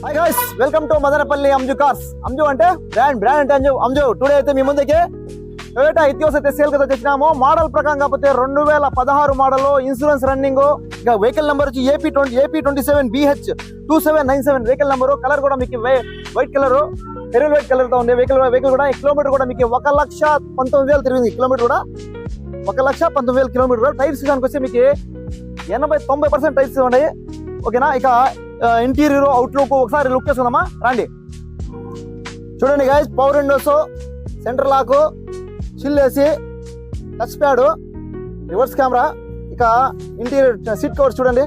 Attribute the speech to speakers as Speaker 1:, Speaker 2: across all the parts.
Speaker 1: Hi guys, welcome to Madanapalle Anju cars. Anju అంటే brand అంటే Anju. Today అయితే మీ ముందుకి టొయోటా ఇథియోస్ అయితే సేల్ కి తెచ్చినాము. మోడల్ ప్రకారం కాకపోతే 2016 మోడల్, ఇన్సూరెన్స్ రన్నింగ్. ఇక వెహికల్ నెంబర్ వచ్చి AP27 BH 2797 vehicle number. Colour కూడా మీకు వైట్ కలర్, ఎరువు వైట్ కలర్ తో ఉంది. వెహికల్ కూడా కిలోమీటర్ కూడా మీకు 1,19,000 తిరిగింది. కిలోమీటర్ కూడా 1,19,000 కిలోమీటర్. టైర్స్ దానికి వచ్చి మీకు 80-90% టైర్స్ ఉన్నాయి. ఓకేనా. ఇక ఇంటీరియర్ అవుట్లుక్ ఒకసారి లుక్ చేసుకుందామా రండి. చూడండి guys, power windows, center lock, chill AC, touch pad, reverse camera. ఇక ఇంటీరియర్ సీట్ కవర్స్ చూడండి,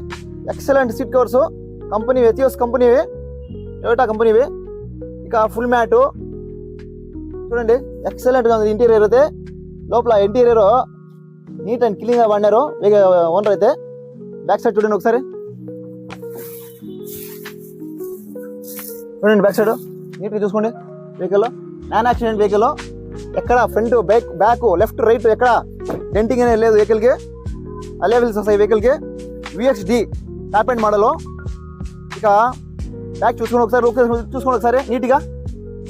Speaker 1: excellent seat covers. Company Etios కంపెనీవి, టొయోటా కంపెనీవి. ఇక ఫుల్ మ్యాట్ చూడండి, ఎక్సలెంట్గా ఉంది. ఇంటీరియర్ అయితే లోపల ఇంటీరియర్ నీట్ అండ్ క్లీన్గా వాడినారు ఓనర్ అయితే. బ్యాక్ సైడ్ చూడండి ఒకసారి, చూడండి బ్యాక్ సైడ్ నీట్గా చూసుకోండి. వెహికల్ నాన్ యాక్సిడెంట్ వెహికల్, ఎక్కడ ఫ్రంట్ బ్యాక్ లెఫ్ట్ రైట్ ఎక్కడ డెంటింగ్ అనేది లేదు వెహికల్కి. అలెవెల్స్ వస్తాయి వెహికల్కి. VXD top and model. ఇక బ్యాక్ చూసుకోండి ఒకసారి నీట్గా.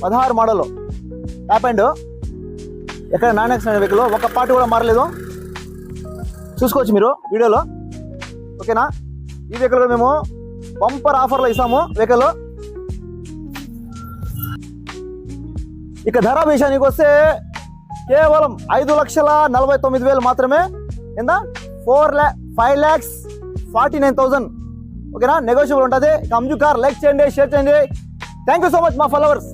Speaker 1: 16 మోడల్ టాప్ అండ్, ఎక్కడ నాన్ యాక్సిడెంట్ వెహికల్, ఒక పార్ట్ కూడా మారలేదు. చూసుకోవచ్చు మీరు వీడియోలో. ఓకేనా. ఈ వెహికల్ కూడా మేము బంపర్ ఆఫర్లో ఇస్తాము వెహికల్. ఇక ధర విషయానికి వస్తే కేవలం 5,49,000 మాత్రమే. ఎంత 5,49,000. ఓకేనా. నెగోషియబుల్ ఉంటుంది. అంజు కార్ లైక్ చేయండి, షేర్ చేయండి. థ్యాంక్ యూ సో మచ్ మా ఫాలోవర్స్.